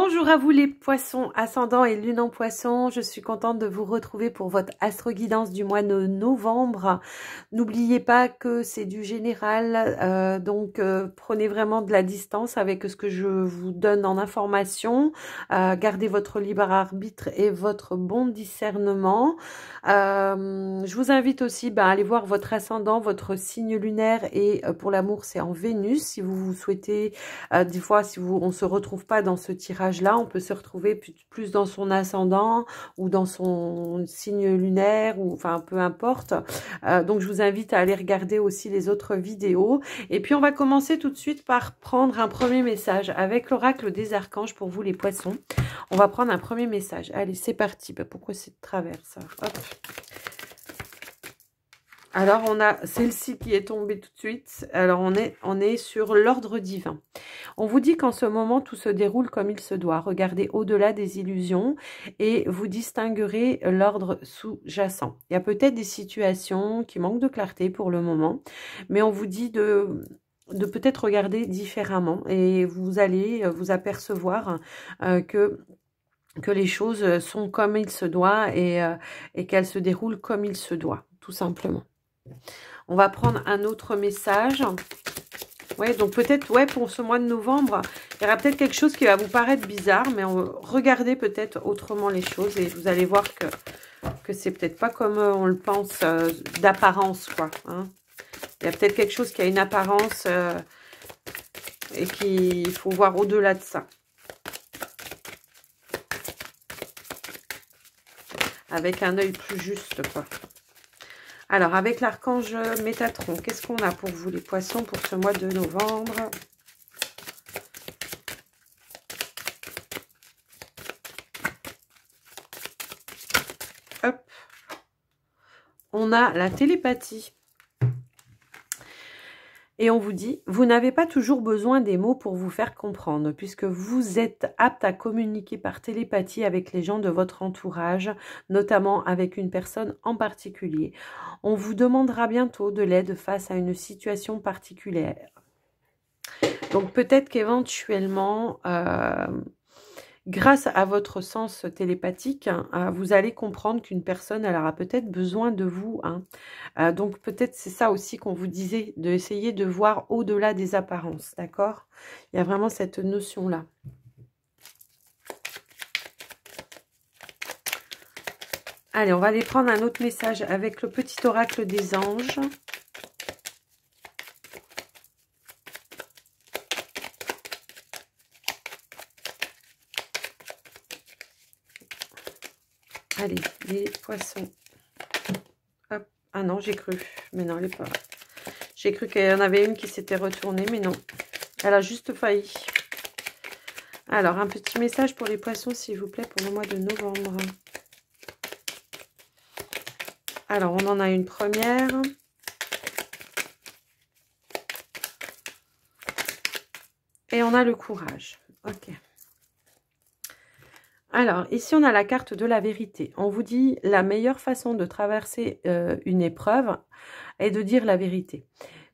Bonjour à vous les poissons, ascendant et lune en poisson, je suis contente de vous retrouver pour votre astro-guidance du mois de novembre. N'oubliez pas que c'est du général, donc prenez vraiment de la distance avec ce que je vous donne en information. Gardez votre libre arbitre et votre bon discernement. Je vous invite aussi à aller voir votre ascendant, votre signe lunaire et pour l'amour c'est en Vénus. Si vous souhaitez, des fois si on ne se retrouve pas dans ce tirage là, on peut se retrouver plus dans son ascendant ou dans son signe lunaire, ou enfin peu importe. Donc je vous invite à aller regarder aussi les autres vidéos. Et puis on va commencer tout de suite par prendre un premier message avec l'oracle des archanges pour vous les poissons. On va prendre un premier message. Allez, c'est parti. Pourquoi c'est de travers ça? Hop. Alors, on a celle-ci qui est tombée tout de suite. Alors, on est sur l'ordre divin. On vous dit qu'en ce moment, tout se déroule comme il se doit. Regardez au-delà des illusions et vous distinguerez l'ordre sous-jacent. Il y a peut-être des situations qui manquent de clarté pour le moment, mais on vous dit de peut-être regarder différemment et vous allez vous apercevoir que les choses sont comme il se doit et qu'elles se déroulent comme il se doit, tout simplement. On va prendre un autre message. Ouais, donc peut-être, ouais, pour ce mois de novembre, il y aura peut-être quelque chose qui va vous paraître bizarre, mais regardez peut-être autrement les choses et vous allez voir que c'est peut-être pas comme on le pense d'apparence, quoi. Hein. Il y a peut-être quelque chose qui a une apparence et qu'il faut voir au-delà de ça. Avec un œil plus juste, quoi. Alors, avec l'archange Métatron, qu'est-ce qu'on a pour vous, les poissons, pour ce mois de novembre? Hop. On a la télépathie. Et on vous dit, vous n'avez pas toujours besoin des mots pour vous faire comprendre, puisque vous êtes apte à communiquer par télépathie avec les gens de votre entourage, notamment avec une personne en particulier. On vous demandera bientôt de l'aide face à une situation particulière. Donc peut-être qu'éventuellement, grâce à votre sens télépathique, vous allez comprendre qu'une personne, elle aura peut-être besoin de vous. Hein. Donc peut-être c'est ça aussi qu'on vous disait, d'essayer de voir au-delà des apparences, d'accord? Il y a vraiment cette notion-là. Allez, on va aller prendre un autre message avec le petit oracle des anges. Allez, les poissons. Hop. Ah non, j'ai cru. Mais non, elle n'est pas. J'ai cru qu'il y en avait une qui s'était retournée, mais non. Elle a juste failli. Alors, un petit message pour les poissons, s'il vous plaît, pour le mois de novembre. Alors, on en a une première. Et on a le courage. Ok. Alors, ici, on a la carte de la vérité. On vous dit la meilleure façon de traverser une épreuve est de dire la vérité.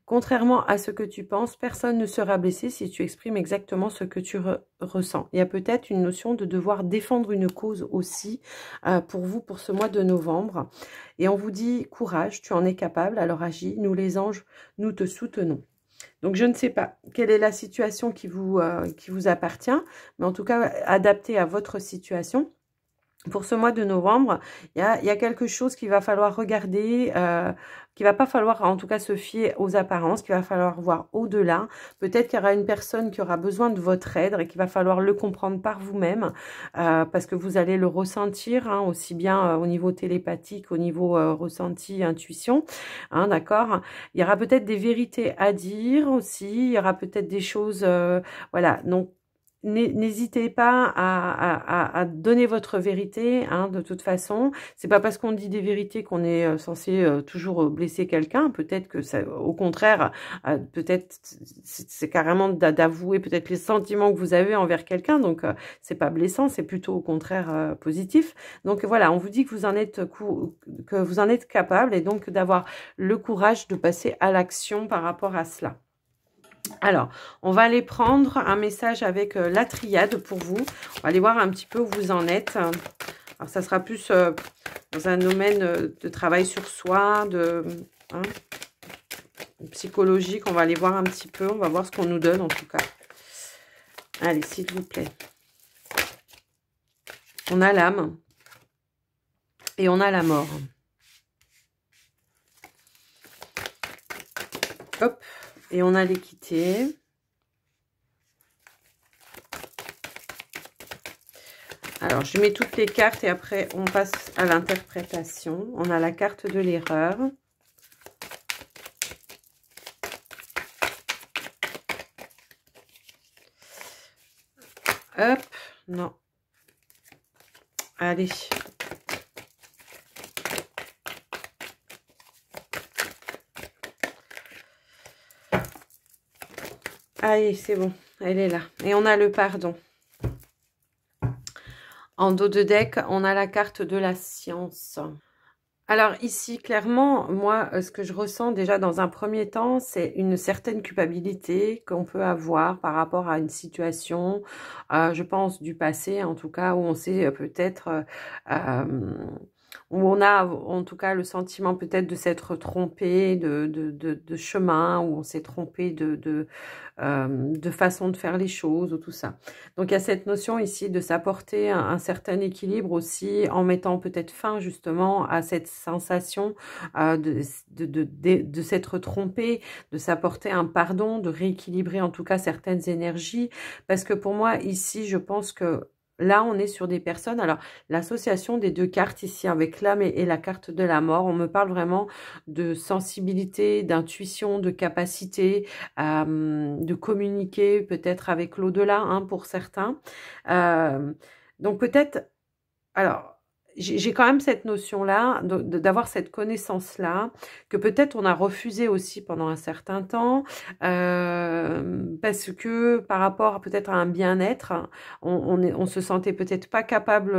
Contrairement à ce que tu penses, personne ne sera blessé si tu exprimes exactement ce que tu ressens. Il y a peut-être une notion de devoir défendre une cause aussi pour vous, pour ce mois de novembre. Et on vous dit, courage, tu en es capable, alors agis. Nous les anges, nous te soutenons. Donc, je ne sais pas quelle est la situation qui vous appartient, mais en tout cas, adaptée à votre situation. Pour ce mois de novembre, il y a quelque chose qu'il va falloir regarder, qu'il va pas falloir en tout cas se fier aux apparences, qu'il va falloir voir au-delà. Peut-être qu'il y aura une personne qui aura besoin de votre aide et qu'il va falloir le comprendre par vous-même parce que vous allez le ressentir hein, aussi bien au niveau télépathique, au niveau ressenti, intuition. Hein, d'accord. Il y aura peut-être des vérités à dire aussi, il y aura peut-être des choses... voilà, donc n'hésitez pas à donner votre vérité, hein, de toute façon. C'est pas parce qu'on dit des vérités qu'on est censé toujours blesser quelqu'un. Peut-être que ça, au contraire, peut-être c'est carrément d'avouer peut-être les sentiments que vous avez envers quelqu'un. Donc c'est pas blessant, c'est plutôt au contraire positif. Donc voilà, on vous dit que vous en êtes capable et donc d'avoir le courage de passer à l'action par rapport à cela. Alors, on va aller prendre un message avec la triade pour vous. On va aller voir un petit peu où vous en êtes. Alors, ça sera plus dans un domaine de travail sur soi, hein, psychologique. On va aller voir un petit peu. On va voir ce qu'on nous donne en tout cas. Allez, s'il vous plaît. On a l'âme et on a la mort. Hop. Et on a l'équité. Alors, je mets toutes les cartes et après, on passe à l'interprétation. On a la carte de l'erreur. Hop, non. Allez. Allez, c'est bon. Elle est là. Et on a le pardon. En dos de deck, on a la carte de la science. Alors ici, clairement, moi, ce que je ressens déjà dans un premier temps, c'est une certaine culpabilité qu'on peut avoir par rapport à une situation, je pense, du passé, en tout cas, où on s'est peut-être... où on a en tout cas le sentiment peut-être de s'être trompé de chemin, où on s'est trompé de façon de faire les choses ou tout ça. Donc il y a cette notion ici de s'apporter un certain équilibre aussi en mettant peut-être fin justement à cette sensation de s'être trompé, de s'apporter un pardon, de rééquilibrer en tout cas certaines énergies. Parce que pour moi ici je pense que là, on est sur des personnes. Alors, l'association des deux cartes ici avec l'âme et la carte de la mort, on me parle vraiment de sensibilité, d'intuition, de capacité de communiquer peut-être avec l'au-delà hein, pour certains. Donc, peut-être... Alors, j'ai quand même cette notion-là, d'avoir cette connaissance-là, que peut-être on a refusé aussi pendant un certain temps, parce que par rapport peut-être à un bien-être, on se sentait peut-être pas capable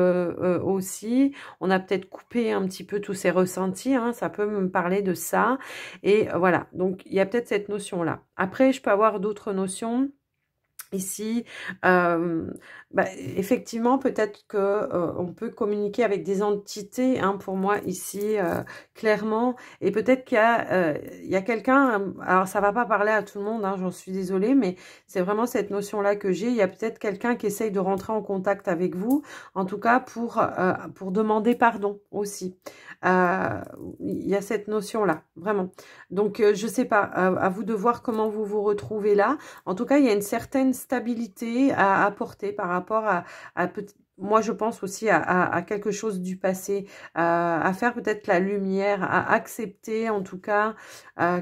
aussi, on a peut-être coupé un petit peu tous ces ressentis, hein, ça peut me parler de ça, et voilà, donc il y a peut-être cette notion-là. Après, je peux avoir d'autres notions. Ici, effectivement, peut-être que on peut communiquer avec des entités, hein, pour moi, ici, clairement. Et peut-être qu'il y a quelqu'un, alors ça va pas parler à tout le monde, hein, j'en suis désolée, mais c'est vraiment cette notion-là que j'ai. Il y a peut-être quelqu'un qui essaye de rentrer en contact avec vous, en tout cas pour demander pardon aussi. Il y a cette notion-là, vraiment. Donc, je sais pas, à vous de voir comment vous vous retrouvez là. En tout cas, il y a une certaine stabilité à apporter par rapport moi, je pense aussi à quelque chose du passé, à faire peut-être la lumière, à accepter en tout cas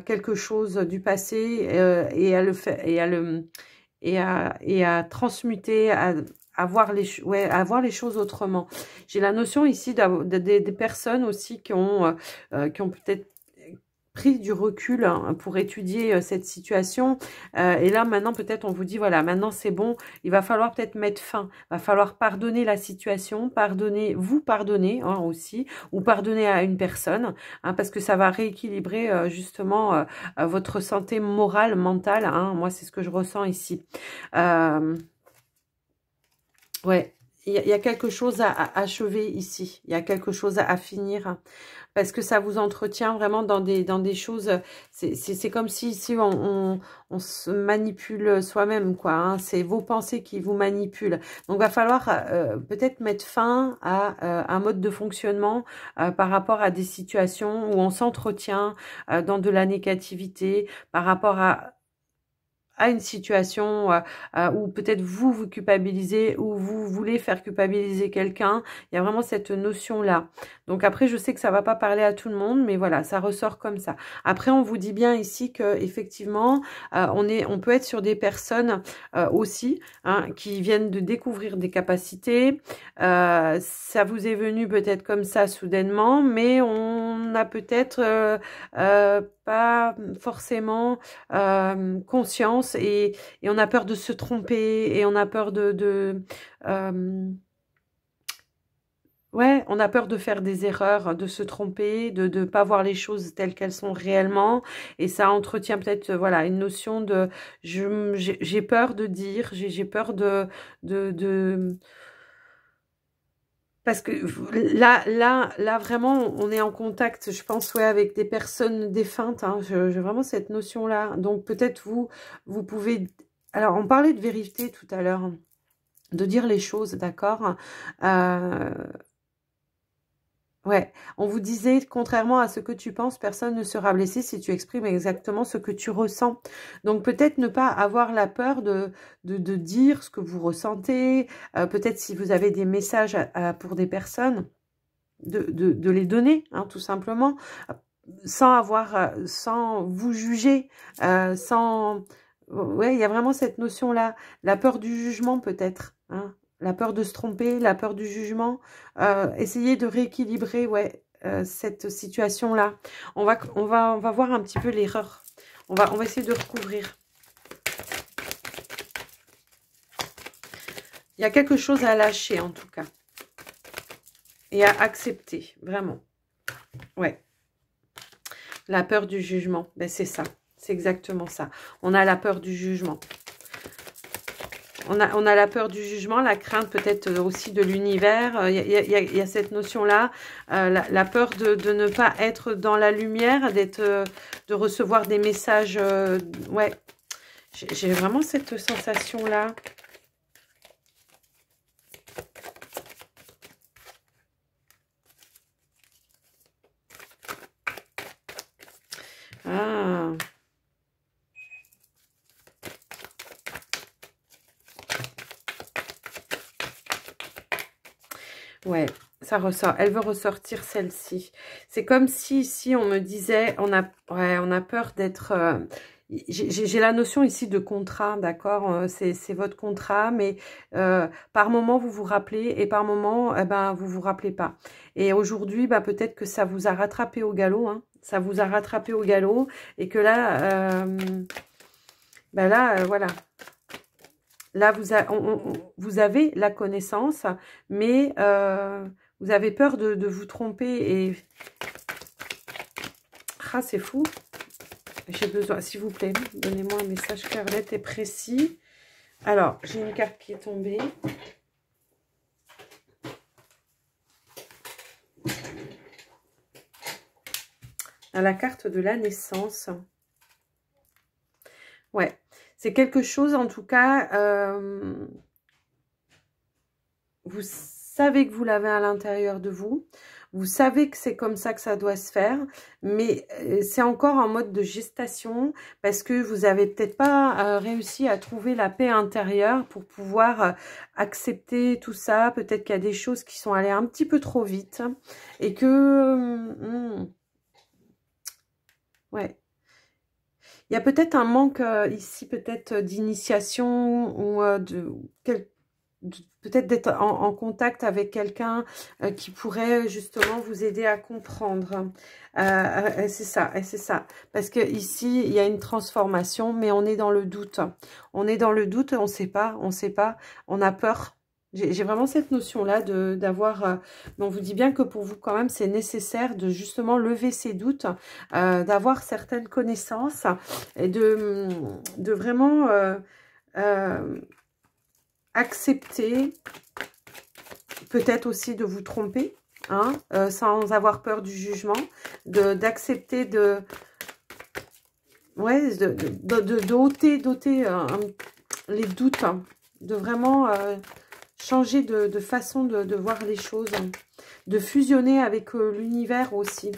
quelque chose du passé et à le faire et à transmuter, à voir à voir les choses autrement. J'ai la notion ici des personnes aussi qui ont peut-être pris du recul hein, pour étudier cette situation. Et là, maintenant, peut-être, on vous dit, voilà, maintenant, c'est bon. Il va falloir peut-être mettre fin. Il va falloir pardonner la situation, vous pardonner hein, aussi, ou pardonner à une personne, hein, parce que ça va rééquilibrer justement votre santé morale, mentale. Hein. Moi, c'est ce que je ressens ici. Ouais. Il y a quelque chose à achever ici. Il y a quelque chose à finir. Parce que ça vous entretient vraiment dans des choses... C'est comme si on se manipule soi-même, quoi. Hein. C'est vos pensées qui vous manipulent. Donc, il va falloir peut-être mettre fin à un mode de fonctionnement par rapport à des situations où on s'entretient dans de la négativité, par rapport à une situation où peut-être vous culpabilisez ou vous voulez faire culpabiliser quelqu'un. Il y a vraiment cette notion-là. Donc après, je sais que ça va pas parler à tout le monde, mais voilà, ça ressort comme ça. Après, on vous dit bien ici que effectivement, on peut être sur des personnes aussi hein, qui viennent de découvrir des capacités. Ça vous est venu peut-être comme ça soudainement, mais on a peut-être pas forcément conscience et on a peur de se tromper et on a peur Ouais, on a peur de faire des erreurs, de se tromper, de ne pas voir les choses telles qu'elles sont réellement. Et ça entretient peut-être, voilà, une notion de... J'ai peur de dire, j'ai peur de... Parce que là, vraiment, on est en contact, je pense, ouais, avec des personnes défuntes. Hein, j'ai vraiment cette notion-là. Donc, peut-être vous pouvez... Alors, on parlait de vérité tout à l'heure, de dire les choses, d'accord. Ouais, on vous disait, contrairement à ce que tu penses, personne ne sera blessé si tu exprimes exactement ce que tu ressens. Donc peut-être ne pas avoir la peur de dire ce que vous ressentez, peut-être si vous avez des messages pour des personnes, de les donner, hein, tout simplement, sans vous juger, sans... Ouais, il y a vraiment cette notion-là, la peur du jugement peut-être, hein, la peur de se tromper, la peur du jugement. Essayez de rééquilibrer, ouais, cette situation-là. On va voir un petit peu l'erreur. On va essayer de recouvrir. Il y a quelque chose à lâcher en tout cas. Et à accepter, vraiment. Ouais. La peur du jugement, ben c'est ça. C'est exactement ça. On a la peur du jugement. On a la peur du jugement, la crainte peut-être aussi de l'univers. Il y a cette notion-là, la peur de ne pas être dans la lumière, de recevoir des messages. Ouais, j'ai vraiment cette sensation-là. Ah. Ouais, ça ressort. Elle veut ressortir celle-ci. C'est comme si on me disait, on a peur d'être... j'ai la notion ici de contrat, d'accord? C'est votre contrat, mais par moment, vous vous rappelez et par moment, eh ben, vous vous rappelez pas. Et aujourd'hui, bah, peut-être que ça vous a rattrapé au galop, hein. Ça vous a rattrapé au galop et que là, bah là, voilà. Là, vous avez la connaissance, mais vous avez peur de vous tromper. Et ah, c'est fou. J'ai besoin, s'il vous plaît, donnez-moi un message clair, net et précis. Alors, j'ai une carte qui est tombée. La carte de la naissance. Ouais, c'est quelque chose, en tout cas, vous savez que vous l'avez à l'intérieur de vous. Vous savez que c'est comme ça que ça doit se faire, mais c'est encore en mode de gestation parce que vous avez peut-être pas réussi à trouver la paix intérieure pour pouvoir accepter tout ça. Peut-être qu'il y a des choses qui sont allées un petit peu trop vite et que... ouais. Il y a peut-être un manque ici, peut-être d'initiation ou peut-être d'être en contact avec quelqu'un qui pourrait justement vous aider à comprendre. C'est ça, c'est ça. Parce que ici, il y a une transformation, mais on est dans le doute. On est dans le doute, on ne sait pas, on ne sait pas, on a peur. J'ai vraiment cette notion-là d'avoir... on vous dit bien que pour vous, quand même, c'est nécessaire de justement lever ces doutes, d'avoir certaines connaissances et de vraiment accepter, peut-être aussi de vous tromper, hein, sans avoir peur du jugement, d'accepter ouais, d'ôter les doutes, hein, de vraiment... changer de façon de voir les choses, de fusionner avec l'univers aussi.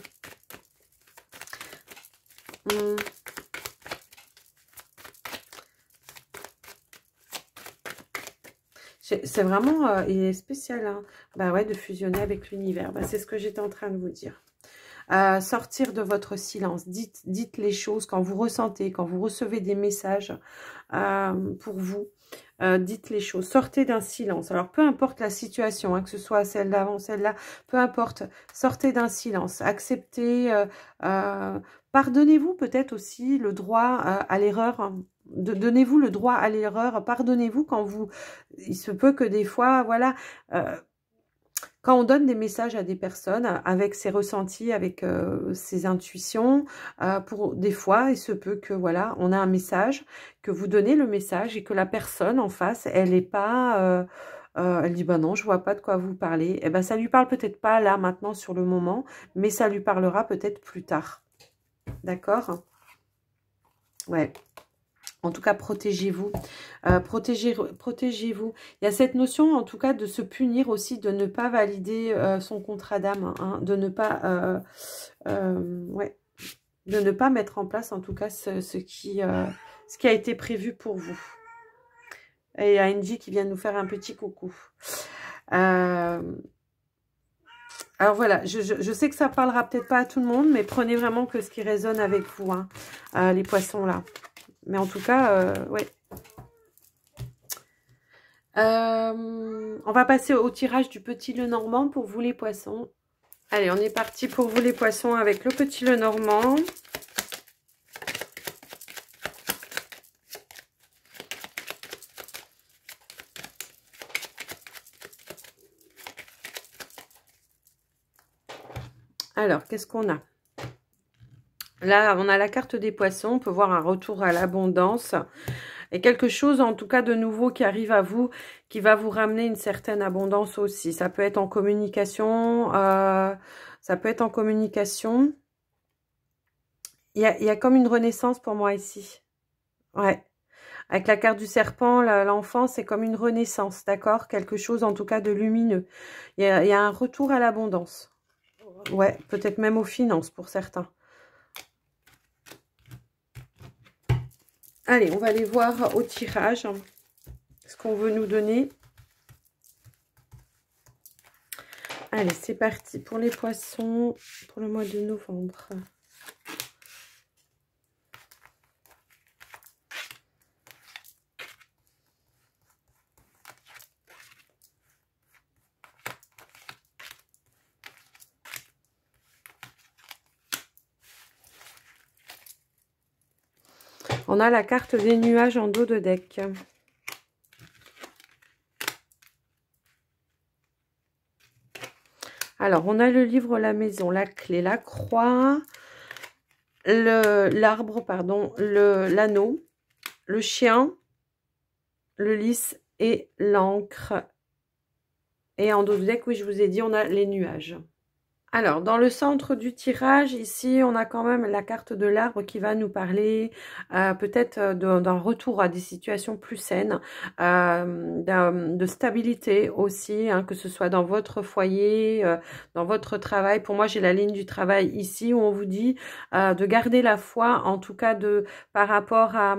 C'est vraiment il est spécial, hein. Bah ouais, de fusionner avec l'univers. Bah, c'est ce que j'étais en train de vous dire. Sortir de votre silence. Dites les choses quand vous ressentez, quand vous recevez des messages pour vous. Dites les choses. Sortez d'un silence. Alors, peu importe la situation, hein, que ce soit celle d'avant, celle-là, peu importe. Sortez d'un silence. Acceptez. Pardonnez-vous peut-être aussi le droit à l'erreur. Donnez-vous le droit à l'erreur. Pardonnez-vous quand vous... Il se peut que des fois, voilà... Quand on donne des messages à des personnes avec ses ressentis, avec ses intuitions, pour des fois, il se peut que voilà, on a un message, que vous donnez le message et que la personne en face, elle n'est pas, elle dit bah non, je vois pas de quoi vous parlez. Eh ben ça lui parle peut-être pas là maintenant sur le moment, mais ça lui parlera peut-être plus tard. D'accord? Ouais. En tout cas, protégez-vous. Protégez-vous. Il y a cette notion, en tout cas, de se punir aussi, de ne pas valider son contrat d'âme, hein, de ne pas, ouais, de ne pas mettre en place, en tout cas, ce qui a été prévu pour vous. Et il y a Angie qui vient nous faire un petit coucou. Alors voilà, je sais que ça parlera peut-être pas à tout le monde, mais prenez vraiment que ce qui résonne avec vous, hein, les poissons là. Mais en tout cas, ouais. On va passer au tirage du petit Lenormand pour vous les poissons. Allez, on est parti pour vous les poissons avec le petit Lenormand. Alors, qu'est-ce qu'on a? Là, on a la carte des poissons. On peut voir un retour à l'abondance. Et quelque chose, en tout cas, de nouveau qui arrive à vous, qui va vous ramener une certaine abondance aussi. Ça peut être en communication. Ça peut être en communication. Il y a comme une renaissance pour moi ici. Ouais. Avec la carte du serpent, l'enfant, c'est comme une renaissance, d'accord? Quelque chose, en tout cas, de lumineux. Il y a un retour à l'abondance. Ouais, peut-être même aux finances pour certains. Allez, on va aller voir au tirage ce qu'on veut nous donner. Allez, c'est parti pour les poissons pour le mois de novembre. On a la carte des nuages en dos de deck. Alors, on a le livre, la maison, la clé, la croix, l'arbre, pardon, l'anneau, le chien, le lys et l'encre. Et en dos de deck, oui, je vous ai dit, on a les nuages. Alors, dans le centre du tirage, ici, on a quand même la carte de l'arbre qui va nous parler peut-être d'un retour à des situations plus saines, de stabilité aussi, hein, que ce soit dans votre foyer, dans votre travail. Pour moi, j'ai la ligne du travail ici où on vous dit de garder la foi, en tout cas par rapport à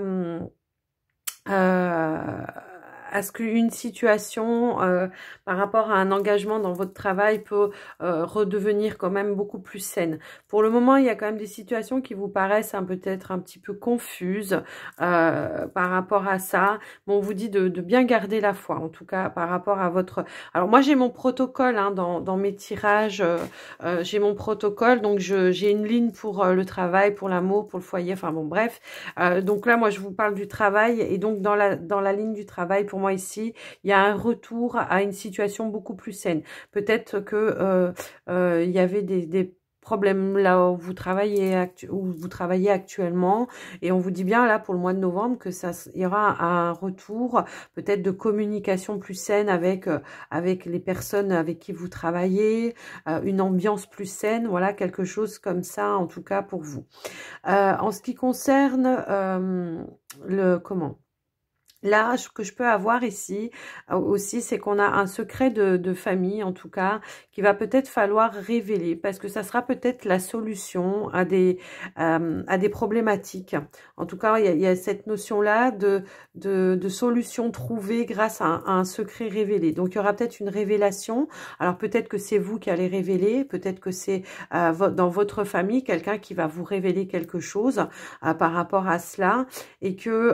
ce qu'une situation par rapport à un engagement dans votre travail peut redevenir quand même beaucoup plus saine. Pour le moment, il y a quand même des situations qui vous paraissent peut-être un petit peu confuses par rapport à ça. Bon, on vous dit de bien garder la foi, en tout cas par rapport à votre... Alors moi, j'ai mon protocole hein, dans mes tirages, j'ai mon protocole, donc j'ai une ligne pour le travail, pour l'amour, pour le foyer, enfin bon, bref. Donc là, moi, je vous parle du travail et donc dans la ligne du travail, pour moi ici, il y a un retour à une situation beaucoup plus saine. Peut-être que il y avait des problèmes là où vous travaillez actuellement et on vous dit bien là pour le mois de novembre que il y aura un retour peut-être de communication plus saine avec les personnes avec qui vous travaillez, une ambiance plus saine, voilà, quelque chose comme ça en tout cas pour vous. En ce qui concerne là, ce que je peux avoir ici aussi, c'est qu'on a un secret de famille, en tout cas, qui va peut-être falloir révéler, parce que ça sera peut-être la solution à des problématiques. En tout cas, il y a cette notion-là de solution trouvée grâce à un secret révélé. Donc, il y aura peut-être une révélation. Alors, peut-être que c'est vous qui allez révéler, peut-être que c'est dans votre famille, quelqu'un qui va vous révéler quelque chose par rapport à cela, et que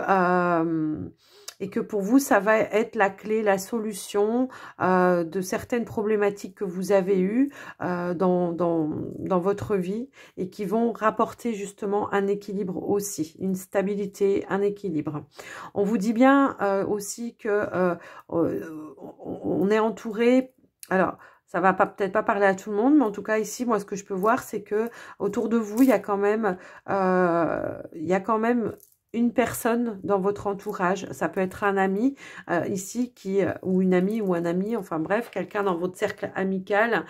pour vous, ça va être la clé, la solution de certaines problématiques que vous avez eues dans votre vie et qui vont rapporter justement un équilibre aussi, une stabilité, un équilibre. On vous dit bien aussi que on est entouré... Alors, Ça va peut-être pas parler à tout le monde, mais en tout cas ici, moi, ce que je peux voir, c'est que autour de vous, il y a quand même une personne dans votre entourage. Ça peut être un ami ici ou une amie ou un ami, enfin bref, quelqu'un dans votre cercle amical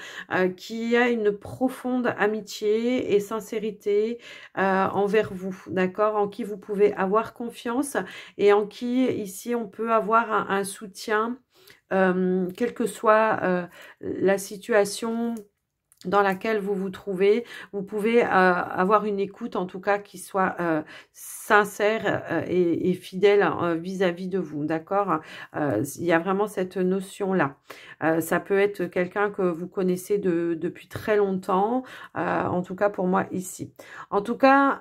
qui a une profonde amitié et sincérité envers vous, d'accord, en qui vous pouvez avoir confiance et en qui ici on peut avoir un soutien, quelle que soit la situation dans laquelle vous vous trouvez. Vous pouvez avoir une écoute en tout cas qui soit sincère et fidèle vis-à-vis de vous, d'accord. Il y a vraiment cette notion-là. Ça peut être quelqu'un que vous connaissez depuis très longtemps, en tout cas pour moi ici. En tout cas,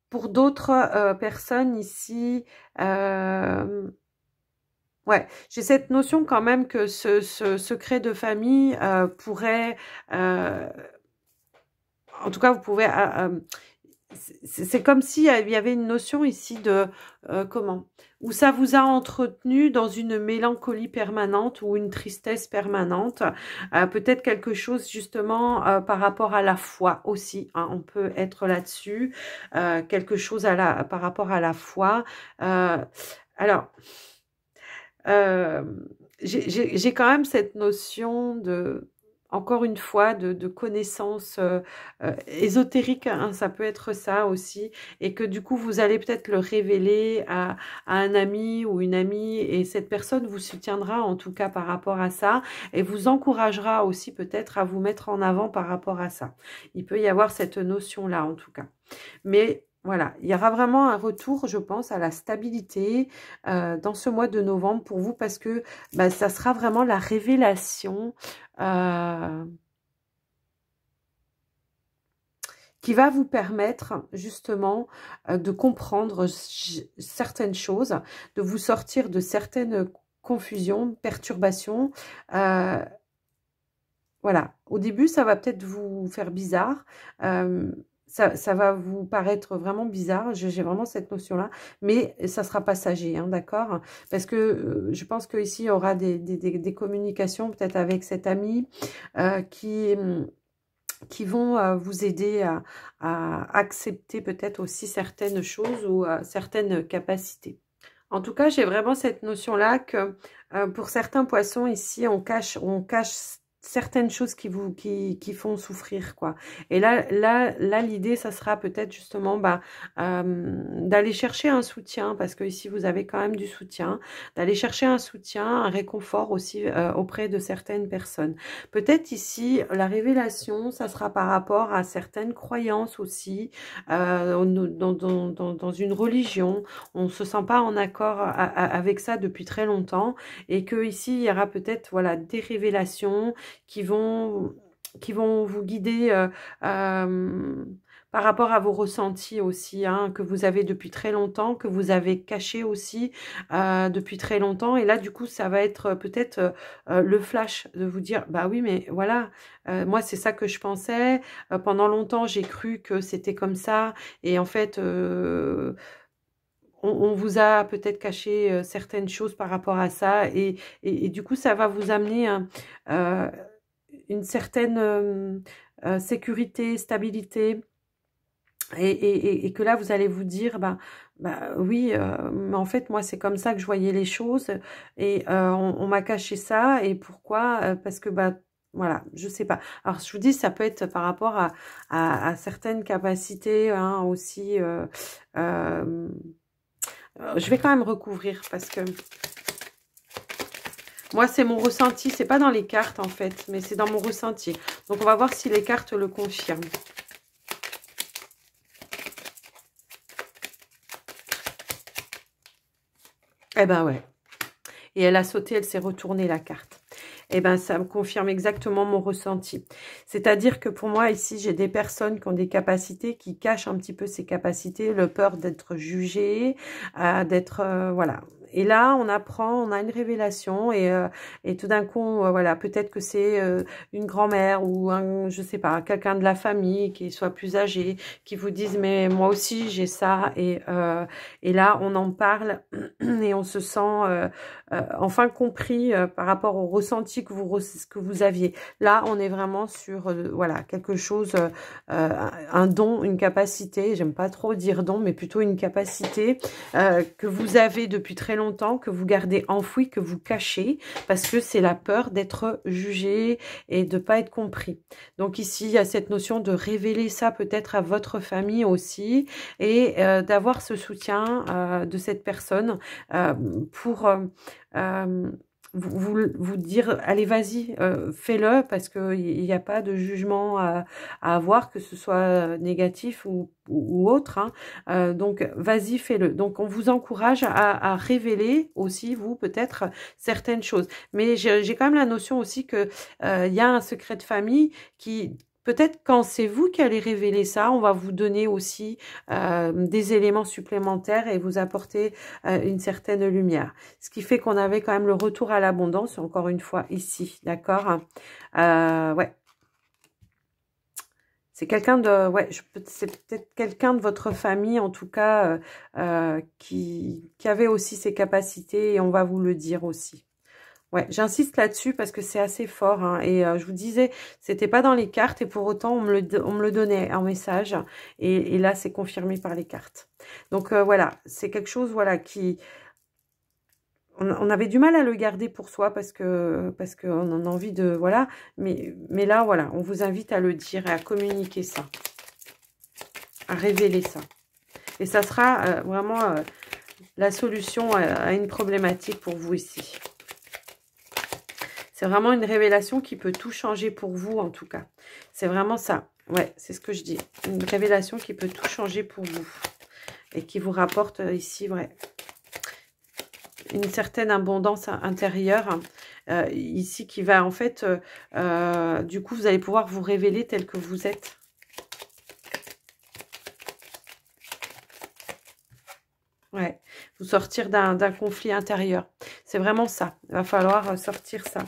pour d'autres personnes ici, ouais, j'ai cette notion quand même que ce secret de famille pourrait, en tout cas, vous pouvez, c'est comme si il y avait une notion ici de, comment, où ça vous a entretenu dans une mélancolie permanente ou une tristesse permanente, peut-être quelque chose justement par rapport à la foi aussi, hein, on peut être là-dessus, quelque chose par rapport à la foi. Alors, j'ai quand même cette notion de, encore une fois, de connaissance ésotérique, hein, ça peut être ça aussi, et que du coup vous allez peut-être le révéler à un ami ou une amie, et cette personne vous soutiendra en tout cas par rapport à ça, et vous encouragera aussi peut-être à vous mettre en avant par rapport à ça. Il peut y avoir cette notion-là en tout cas. Mais voilà, il y aura vraiment un retour, je pense, à la stabilité dans ce mois de novembre pour vous, parce que bah, ça sera vraiment la révélation qui va vous permettre justement de comprendre certaines choses, de vous sortir de certaines confusions, perturbations. Voilà, au début, ça va peut-être vous faire bizarre. Ça va vous paraître vraiment bizarre, j'ai vraiment cette notion-là, mais ça sera passager, hein, d'accord? Parce que je pense qu'ici, il y aura des communications peut-être avec cet ami qui vont vous aider à accepter peut-être aussi certaines choses ou certaines capacités. En tout cas, j'ai vraiment cette notion-là que pour certains poissons ici, on cache certaines choses qui font souffrir, quoi. Et là l'idée, ça sera peut-être justement d'aller chercher un soutien, parce que ici vous avez quand même du soutien, d'aller chercher un soutien, un réconfort aussi auprès de certaines personnes. Peut-être ici la révélation, ça sera par rapport à certaines croyances aussi, dans une religion. On se sent pas en accord avec ça depuis très longtemps, et que ici il y aura peut-être, voilà, des révélations qui vont vous guider par rapport à vos ressentis aussi, hein, que vous avez depuis très longtemps, que vous avez caché aussi depuis très longtemps. Et là, du coup, ça va être peut-être le flash de vous dire, bah oui, mais voilà, moi, c'est ça que je pensais. Pendant longtemps, j'ai cru que c'était comme ça. Et en fait... on vous a peut-être caché certaines choses par rapport à ça, et du coup ça va vous amener une certaine sécurité, stabilité, et que là vous allez vous dire, bah oui, mais en fait moi c'est comme ça que je voyais les choses, et on m'a caché ça, et pourquoi? Parce que voilà, je sais pas. Alors je vous dis, ça peut être par rapport à certaines capacités, hein, aussi. Je vais quand même recouvrir, parce que moi, c'est mon ressenti. C'est pas dans les cartes, en fait, mais c'est dans mon ressenti. Donc, on va voir si les cartes le confirment. Eh ben ouais. Et elle a sauté, elle s'est retournée, la carte. Eh ben, ça me confirme exactement mon ressenti. C'est-à-dire que pour moi, ici, j'ai des personnes qui ont des capacités, qui cachent un petit peu ces capacités, le peur d'être jugées, d'être... voilà. Et là, on apprend, on a une révélation et tout d'un coup, voilà, peut-être que c'est une grand-mère ou je sais pas, quelqu'un de la famille qui soit plus âgé, qui vous dise mais moi aussi j'ai ça et là on en parle et on se sent enfin compris par rapport au ressenti que vous aviez. Là, on est vraiment sur voilà quelque chose, un don, une capacité. J'aime pas trop dire don, mais plutôt une capacité que vous avez depuis très longtemps, que vous gardez enfouie, que vous cachez, parce que c'est la peur d'être jugé et de pas être compris. Donc ici, il y a cette notion de révéler ça peut-être à votre famille aussi et d'avoir ce soutien de cette personne pour vous dire allez vas-y fais-le parce que il n'y a pas de jugement à avoir, que ce soit négatif ou autre hein. Donc vas-y fais-le. Donc on vous encourage à révéler aussi vous peut-être certaines choses, mais j'ai quand même la notion aussi que il y a un secret de famille qui peut-être quand c'est vous qui allez révéler ça, on va vous donner aussi des éléments supplémentaires et vous apporter une certaine lumière. Ce qui fait qu'on avait quand même le retour à l'abondance, encore une fois, ici, d'accord ouais. C'est quelqu'un de... Ouais, c'est peut-être quelqu'un de votre famille, en tout cas, qui avait aussi ses capacités et on va vous le dire aussi. Ouais, j'insiste là-dessus parce que c'est assez fort hein, et je vous disais, c'était pas dans les cartes et pour autant on me le donnait en message et là c'est confirmé par les cartes. Donc voilà, c'est quelque chose voilà qui on avait du mal à le garder pour soi parce qu'on en a envie de voilà, mais là voilà, on vous invite à le dire et à communiquer ça, à révéler ça et ça sera vraiment la solution à une problématique pour vous ici. C'est vraiment une révélation qui peut tout changer pour vous, en tout cas. C'est vraiment ça. Ouais, c'est ce que je dis. Une révélation qui peut tout changer pour vous. Et qui vous rapporte ici, ouais, une certaine abondance intérieure. Ici, qui va, en fait, du coup, vous allez pouvoir vous révéler tel que vous êtes. Ouais, vous sortir d'un conflit intérieur. C'est vraiment ça. Il va falloir sortir ça.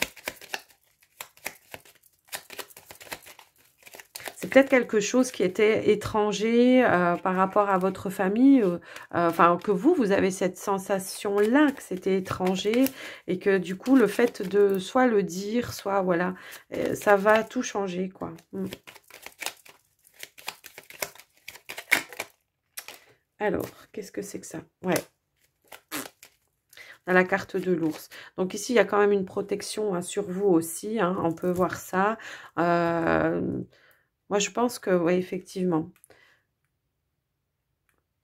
C'est peut-être quelque chose qui était étranger par rapport à votre famille. Enfin, que vous avez cette sensation-là que c'était étranger. Et que du coup, le fait de soit le dire, soit voilà, ça va tout changer, quoi. Alors, qu'est-ce que c'est que ça? Ouais. On a la carte de l'ours. Donc ici, il y a quand même une protection hein, sur vous aussi. Hein, on peut voir ça. Moi, je pense que, oui, effectivement.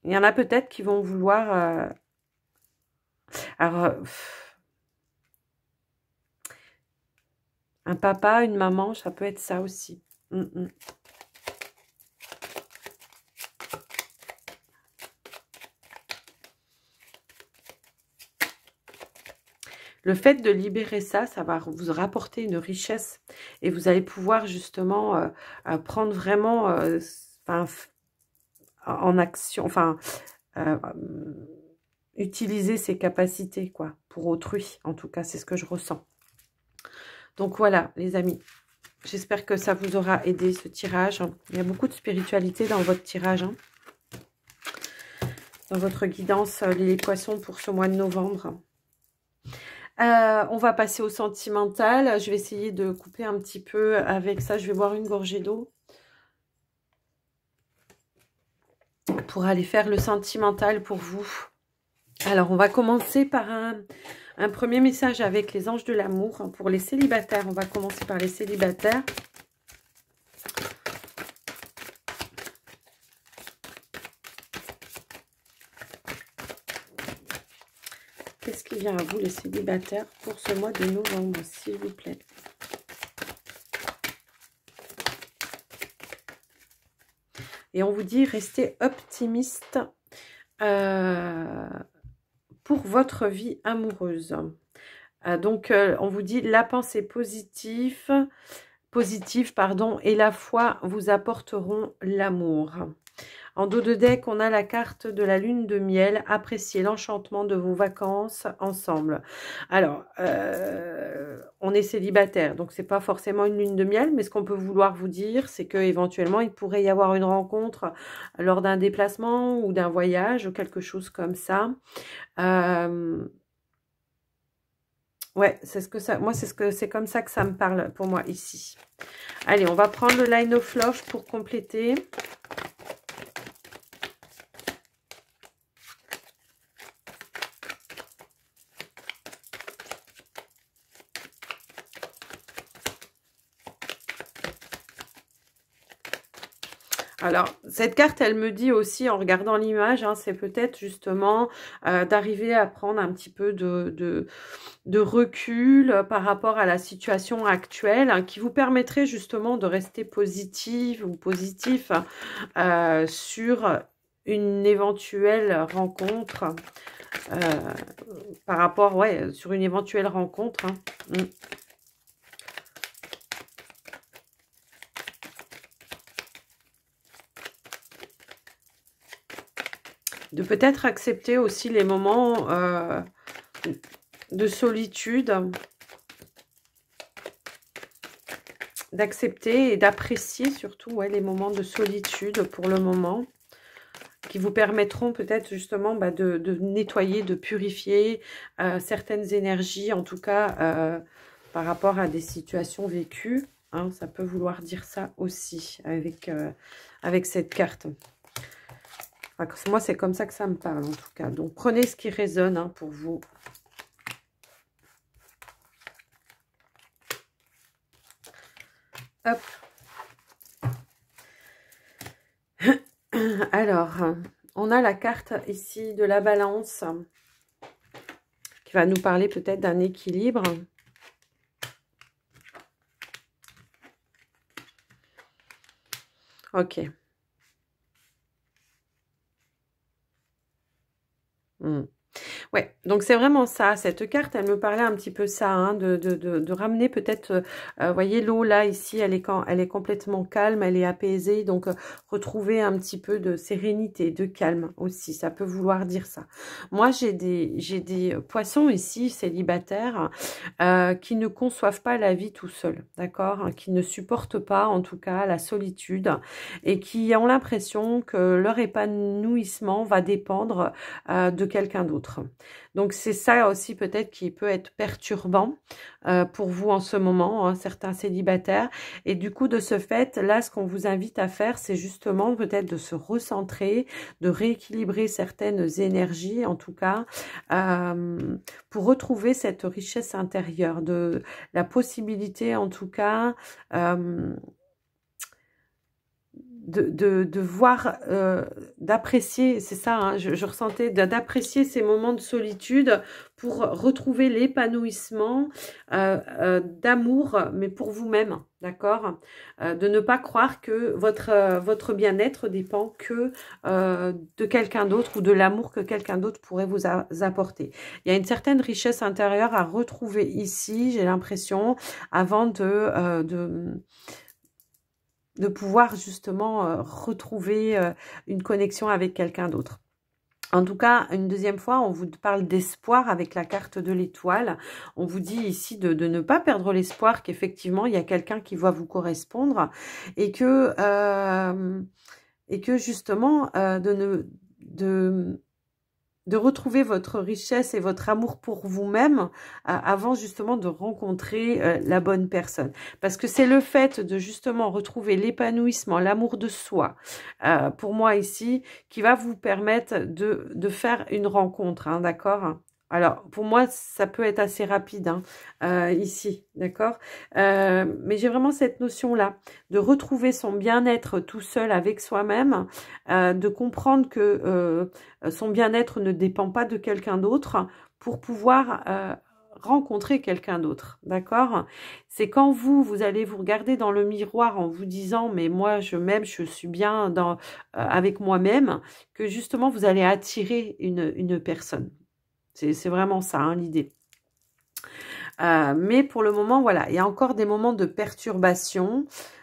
Il y en a peut-être qui vont vouloir... alors, un papa, une maman, ça peut être ça aussi. Le fait de libérer ça, ça va vous rapporter une richesse et vous allez pouvoir justement prendre vraiment en action, enfin, utiliser ses capacités, quoi, pour autrui. En tout cas, c'est ce que je ressens. Donc voilà, les amis. J'espère que ça vous aura aidé, ce tirage. Il y a beaucoup de spiritualité dans votre tirage. Hein. Dans votre guidance, les poissons pour ce mois de novembre. On va passer au sentimental. Je vais essayer de couper un petit peu avec ça. Je vais boire une gorgée d'eau. Pour aller faire le sentimental pour vous. Alors, on va commencer par un premier message avec les anges de l'amour. Pour les célibataires, on va commencer par les célibataires. Qu'est-ce qui vient à vous, les célibataires, pour ce mois de novembre, s'il vous plaît? Et on vous dit, restez optimiste pour votre vie amoureuse. Donc, on vous dit, la pensée positive, pardon, et la foi vous apporteront l'amour. En dos de deck, on a la carte de la lune de miel. Appréciez l'enchantement de vos vacances ensemble. Alors, on est célibataire, donc c'est pas forcément une lune de miel, mais ce qu'on peut vouloir vous dire, c'est qu'éventuellement, il pourrait y avoir une rencontre lors d'un déplacement ou d'un voyage ou quelque chose comme ça. Ouais, c'est ce que ça. Moi, c'est comme ça que ça me parle pour moi ici. Allez, on va prendre le Line of Love pour compléter. Alors, cette carte, elle me dit aussi, en regardant l'image, hein, c'est peut-être justement d'arriver à prendre un petit peu de recul par rapport à la situation actuelle, hein, qui vous permettrait justement de rester positive ou positif sur une éventuelle rencontre, par rapport, ouais, sur une éventuelle rencontre. Hein. De peut-être accepter aussi les moments de solitude, d'accepter et d'apprécier surtout, ouais, les moments de solitude pour le moment, qui vous permettront peut-être justement de nettoyer, de purifier certaines énergies, en tout cas par rapport à des situations vécues. Hein, ça peut vouloir dire ça aussi avec cette carte. Enfin, moi, c'est comme ça que ça me parle en tout cas. Donc, prenez ce qui résonne hein, pour vous. Hop. Alors, on a la carte ici de la balance qui va nous parler peut-être d'un équilibre. Ok. Ouais, donc c'est vraiment ça. Cette carte, elle me parlait un petit peu ça, hein, de ramener peut-être, voyez l'eau là, ici, elle est complètement calme, elle est apaisée. Donc, retrouver un petit peu de sérénité, de calme aussi. Ça peut vouloir dire ça. Moi, j'ai des poissons ici, célibataires, qui ne conçoivent pas la vie tout seuls, d'accord, hein, qui ne supportent pas, en tout cas, la solitude et qui ont l'impression que leur épanouissement va dépendre de quelqu'un d'autre. Donc, c'est ça aussi peut-être qui peut être perturbant pour vous en ce moment, hein, certains célibataires. Et du coup, de ce fait, là, ce qu'on vous invite à faire, c'est justement peut-être de se recentrer, de rééquilibrer certaines énergies, en tout cas, pour retrouver cette richesse intérieure, de la possibilité, en tout cas, de voir, d'apprécier, c'est ça, hein, je ressentais, d'apprécier ces moments de solitude pour retrouver l'épanouissement d'amour, mais pour vous-même, d'accord, de ne pas croire que votre bien-être dépend que de quelqu'un d'autre ou de l'amour que quelqu'un d'autre pourrait vous apporter. Il y a une certaine richesse intérieure à retrouver ici, j'ai l'impression, avant de pouvoir justement retrouver une connexion avec quelqu'un d'autre. En tout cas, une deuxième fois, on vous parle d'espoir avec la carte de l'étoile. On vous dit ici de ne pas perdre l'espoir qu'effectivement, il y a quelqu'un qui va vous correspondre et que justement, de retrouver votre richesse et votre amour pour vous-même avant justement de rencontrer la bonne personne. Parce que c'est le fait de justement retrouver l'épanouissement, l'amour de soi, pour moi ici, qui va vous permettre de faire une rencontre, hein, d'accord ? Alors, pour moi, ça peut être assez rapide ici, d'accord, mais j'ai vraiment cette notion-là, de retrouver son bien-être tout seul avec soi-même, de comprendre que son bien-être ne dépend pas de quelqu'un d'autre pour pouvoir rencontrer quelqu'un d'autre, d'accord? C'est quand vous allez vous regarder dans le miroir en vous disant « mais moi, je m'aime, je suis bien avec moi-même » que justement, vous allez attirer une personne. C'est vraiment ça, hein, l'idée. Mais pour le moment, voilà, il y a encore des moments de perturbation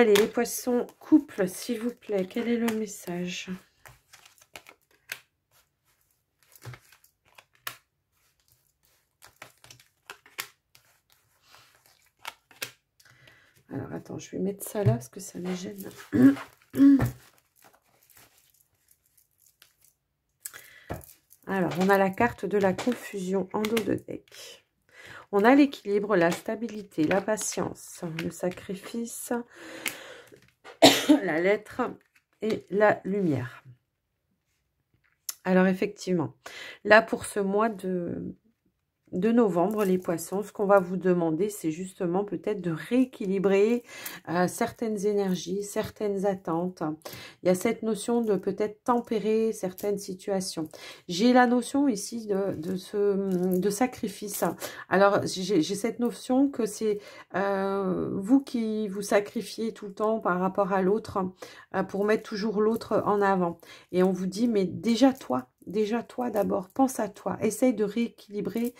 Allez, les poissons, couple, s'il vous plaît. Quel est le message? Alors, attends, je vais mettre ça là parce que ça me gêne. Alors, on a la carte de la confusion en dos de deck. On a l'équilibre, la stabilité, la patience, le sacrifice, la lettre et la lumière. Alors, effectivement, là, pour ce mois de novembre, les poissons, ce qu'on va vous demander, c'est justement peut-être de rééquilibrer certaines énergies, certaines attentes. Il y a cette notion de peut-être tempérer certaines situations. J'ai la notion ici de sacrifice. Alors, j'ai cette notion que c'est vous qui vous sacrifiez tout le temps par rapport à l'autre pour mettre toujours l'autre en avant. Et on vous dit, mais déjà toi d'abord, pense à toi, essaye de rééquilibrer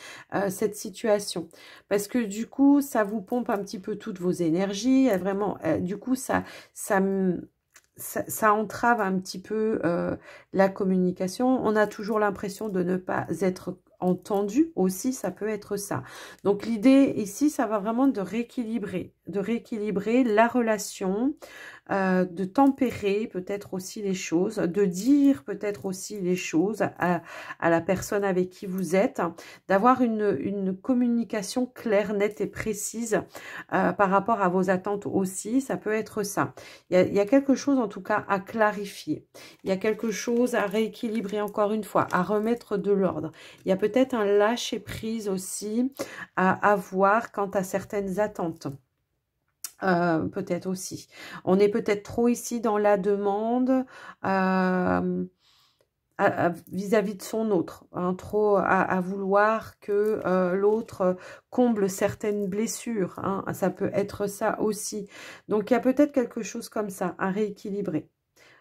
cette situation, parce que du coup ça vous pompe un petit peu toutes vos énergies, vraiment, du coup ça entrave un petit peu la communication. On a toujours l'impression de ne pas être entendu aussi, ça peut être ça. Donc l'idée ici, ça va vraiment de rééquilibrer la relation, de tempérer peut-être aussi les choses, de dire peut-être aussi les choses à la personne avec qui vous êtes, d'avoir une communication claire, nette et précise par rapport à vos attentes aussi, ça peut être ça. Il y a quelque chose en tout cas à clarifier, il y a quelque chose à rééquilibrer encore une fois, à remettre de l'ordre. Il y a peut-être un lâcher-prise aussi à avoir quant à certaines attentes. Peut-être aussi. On est peut-être trop ici dans la demande vis-à-vis de son autre, hein, trop à vouloir que l'autre comble certaines blessures, hein, ça peut être ça aussi. Donc il y a peut-être quelque chose comme ça à rééquilibrer.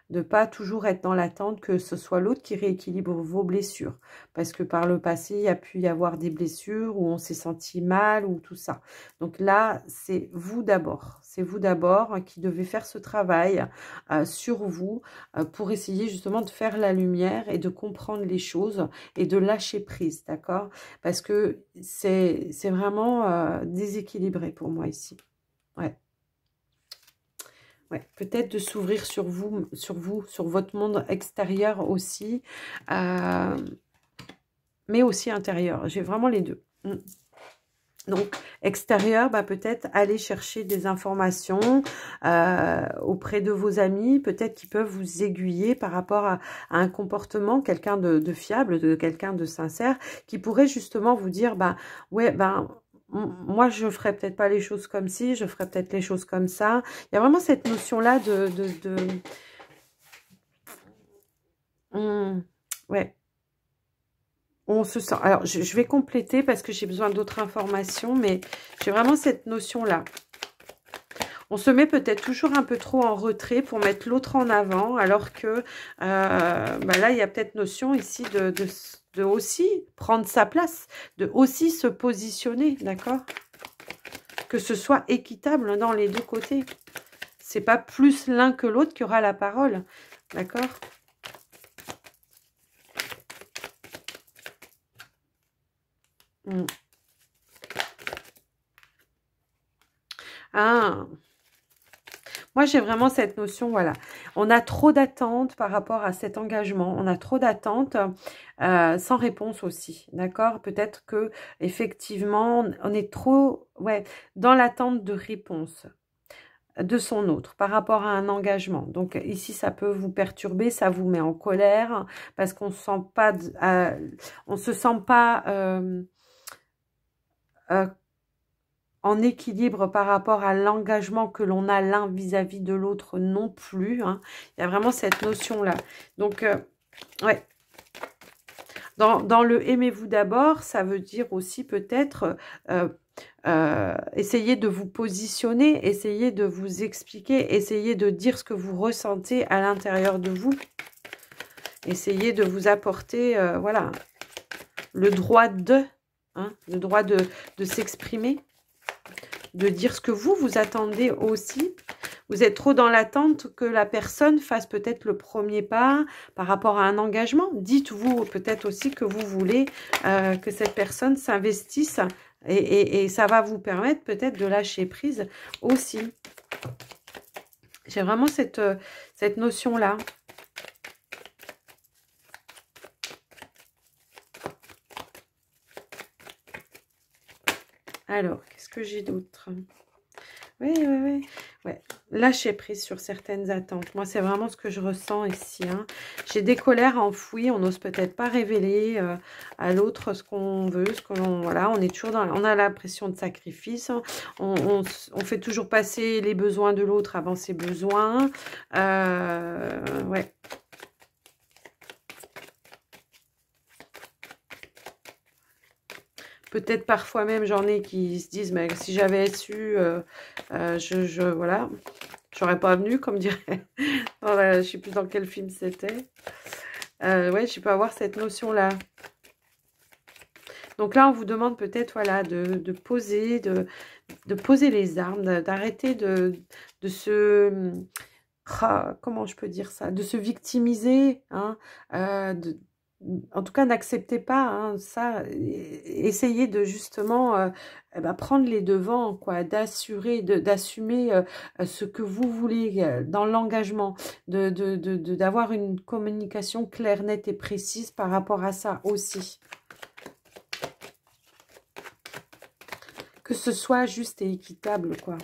De pas toujours être dans l'attente que ce soit l'autre qui rééquilibre vos blessures. Parce que par le passé, il y a pu y avoir des blessures où on s'est senti mal ou tout ça. Donc là, c'est vous d'abord. C'est vous d'abord qui devez faire ce travail sur vous pour essayer justement de faire la lumière et de comprendre les choses et de lâcher prise, d'accord? Parce que c'est vraiment déséquilibré pour moi ici. Ouais. Ouais, peut-être de s'ouvrir sur votre monde extérieur aussi, mais aussi intérieur. J'ai vraiment les deux. Donc, extérieur, bah, peut-être aller chercher des informations auprès de vos amis, peut-être qu'ils peuvent vous aiguiller par rapport à un comportement, quelqu'un de fiable, de quelqu'un de sincère, qui pourrait justement vous dire, bah, ouais, ben... moi, je ferais peut-être pas les choses comme ci, je ferais peut-être les choses comme ça. Il y a vraiment cette notion-là ouais. On se sent... Alors, je vais compléter parce que j'ai besoin d'autres informations, mais j'ai vraiment cette notion-là. On se met peut-être toujours un peu trop en retrait pour mettre l'autre en avant, alors que bah là, il y a peut-être notion ici de aussi prendre sa place, de aussi se positionner, d'accord? Que ce soit équitable dans les deux côtés. C'est pas plus l'un que l'autre qui aura la parole, d'accord? Ah, moi, j'ai vraiment cette notion, voilà. On a trop d'attentes par rapport à cet engagement. On a trop d'attentes sans réponse aussi, d'accord? Peut-être que effectivement, on est trop, ouais, dans l'attente de réponse de son autre par rapport à un engagement. Donc ici, ça peut vous perturber, ça vous met en colère parce qu'on se sent pas, on se sent pas en équilibre par rapport à l'engagement que l'on a l'un vis-à-vis de l'autre non plus. Hein. Il y a vraiment cette notion-là. Donc, ouais. Dans le « aimez-vous d'abord », ça veut dire aussi peut-être essayer de vous positionner, essayer de vous expliquer, essayer de dire ce que vous ressentez à l'intérieur de vous. Essayez de vous apporter, voilà, le droit de, hein, le droit de s'exprimer, de dire ce que vous attendez aussi. Vous êtes trop dans l'attente que la personne fasse peut-être le premier pas par rapport à un engagement. Dites-vous peut-être aussi que vous voulez que cette personne s'investisse et ça va vous permettre peut-être de lâcher prise aussi. J'ai vraiment cette notion-là. Alors, qu'est-ce que j'ai d'autre? Oui, oui, oui. Ouais. Lâcher prise sur certaines attentes. Moi, c'est vraiment ce que je ressens ici. Hein. J'ai des colères enfouies. On n'ose peut-être pas révéler à l'autre ce qu'on veut, ce que l'on... Voilà, on est toujours dans... On a l'impression de sacrifice. On fait toujours passer les besoins de l'autre avant ses besoins. Ouais. Peut-être parfois même, j'en ai qui se disent, mais si j'avais su, voilà, j'aurais pas venu, comme dirait. Voilà, je sais plus dans quel film c'était. Ouais, je peux avoir cette notion-là. Donc là, on vous demande peut-être, voilà, de poser, de poser les armes, d'arrêter de se... comment je peux dire ça? De se victimiser, hein, en tout cas, n'acceptez pas hein, ça. Essayez de justement prendre les devants, quoi, d'assumer ce que vous voulez dans l'engagement, d'avoir une communication claire, nette et précise par rapport à ça aussi. Que ce soit juste et équitable, quoi.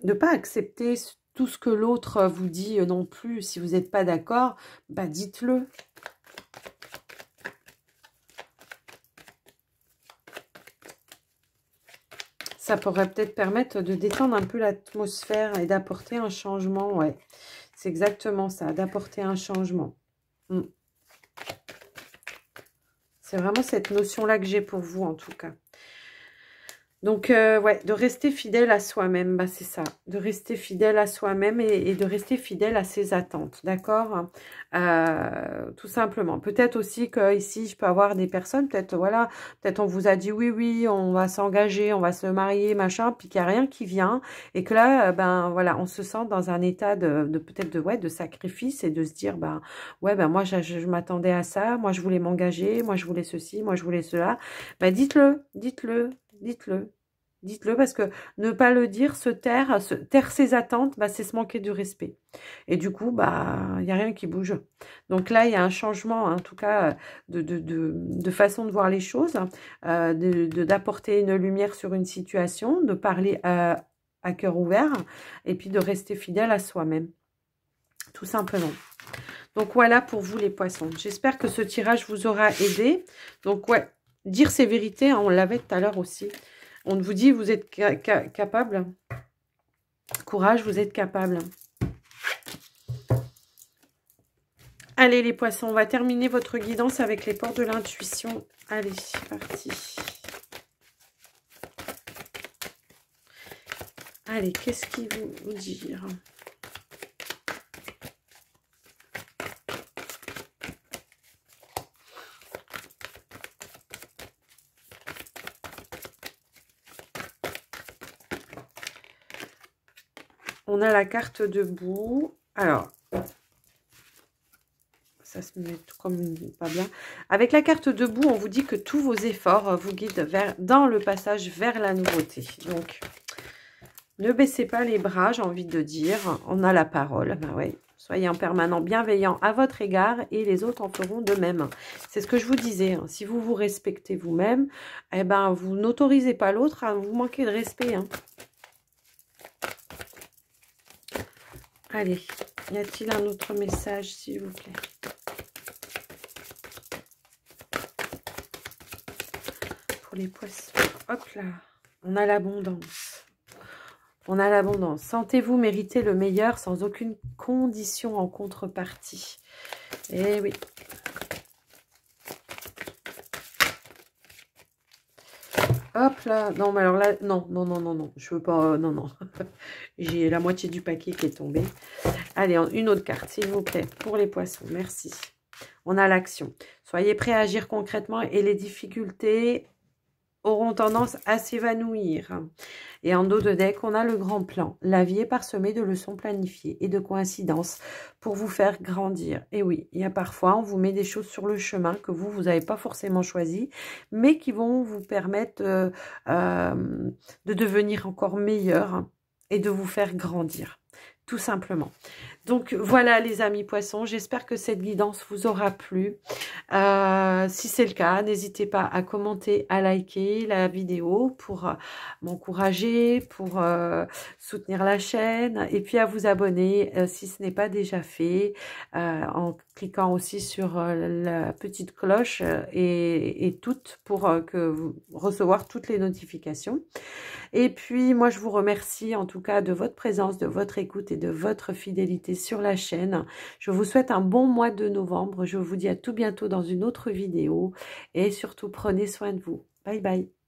Ne pas accepter tout ce que l'autre vous dit non plus. Si vous n'êtes pas d'accord, bah dites-le. Ça pourrait peut-être permettre de détendre un peu l'atmosphère et d'apporter un changement. Ouais, c'est exactement ça, d'apporter un changement. C'est vraiment cette notion-là que j'ai pour vous, en tout cas. Donc, ouais, de rester fidèle à soi-même, bah, c'est ça. De rester fidèle à soi-même et de rester fidèle à ses attentes, d'accord? Tout simplement. Peut-être aussi que ici, je peux avoir des personnes, peut-être, voilà, peut-être on vous a dit oui, oui, on va s'engager, on va se marier, machin, puis qu'il n'y a rien qui vient. Et que là, ben, voilà, on se sent dans un état de peut-être de sacrifice et de se dire, ben, ouais, ben, moi, je m'attendais à ça, moi, je voulais m'engager, moi, je voulais ceci, moi, je voulais cela. Ben, dites-le, dites-le. Dites-le. Dites-le parce que ne pas le dire, taire ses attentes, bah, c'est se manquer de respect. Et du coup, bah, il n'y a rien qui bouge. Donc là, il y a un changement, hein, en tout cas, de façon de voir les choses, d'apporter une lumière sur une situation, de parler à cœur ouvert et puis de rester fidèle à soi-même. Tout simplement. Donc voilà pour vous les poissons. J'espère que ce tirage vous aura aidé. Donc ouais. Dire ses vérités, hein, on l'avait tout à l'heure aussi. On vous dit, vous êtes capable. Courage, vous êtes capable. Allez les poissons, on va terminer votre guidance avec les portes de l'intuition. Allez, c'est parti. Allez, qu'est-ce qu'il vous dire ? On a la carte debout. Alors, ça se met comme pas bien. Avec la carte debout, on vous dit que tous vos efforts vous guident dans le passage vers la nouveauté. Donc, ne baissez pas les bras, j'ai envie de dire. On a la parole. Ben ouais. Soyez en permanent bienveillant à votre égard et les autres en feront de même. C'est ce que je vous disais. Hein. Si vous vous respectez vous-même, eh ben, vous n'autorisez pas l'autre à vous manquer de respect. Hein. Allez, y a-t-il un autre message, s'il vous plaît? Pour les poissons. Hop là, on a l'abondance. On a l'abondance. Sentez-vous mériter le meilleur sans aucune condition en contrepartie. Eh oui. Hop là. Non, mais alors là, non, non, non, non, non. Je veux pas, non, non. J'ai la moitié du paquet qui est tombé. Allez, une autre carte, s'il vous plaît, pour les poissons. Merci. On a l'action. Soyez prêts à agir concrètement et les difficultés auront tendance à s'évanouir. Et en dos de deck, on a le grand plan. La vie est parsemée de leçons planifiées et de coïncidences pour vous faire grandir. Et oui, il y a parfois, on vous met des choses sur le chemin que vous n'avez pas forcément choisi, mais qui vont vous permettre de devenir encore meilleur et de vous faire grandir, tout simplement. Donc voilà les amis poissons, j'espère que cette guidance vous aura plu. Si c'est le cas, n'hésitez pas à commenter, à liker la vidéo pour m'encourager, pour soutenir la chaîne et puis à vous abonner si ce n'est pas déjà fait en cliquant aussi sur la petite cloche et toutes pour recevoir toutes les notifications. Et puis moi je vous remercie en tout cas de votre présence, de votre écoute et de votre fidélité sur la chaîne. Je vous souhaite un bon mois de novembre. Je vous dis à tout bientôt dans une autre vidéo. Et surtout, prenez soin de vous. Bye bye.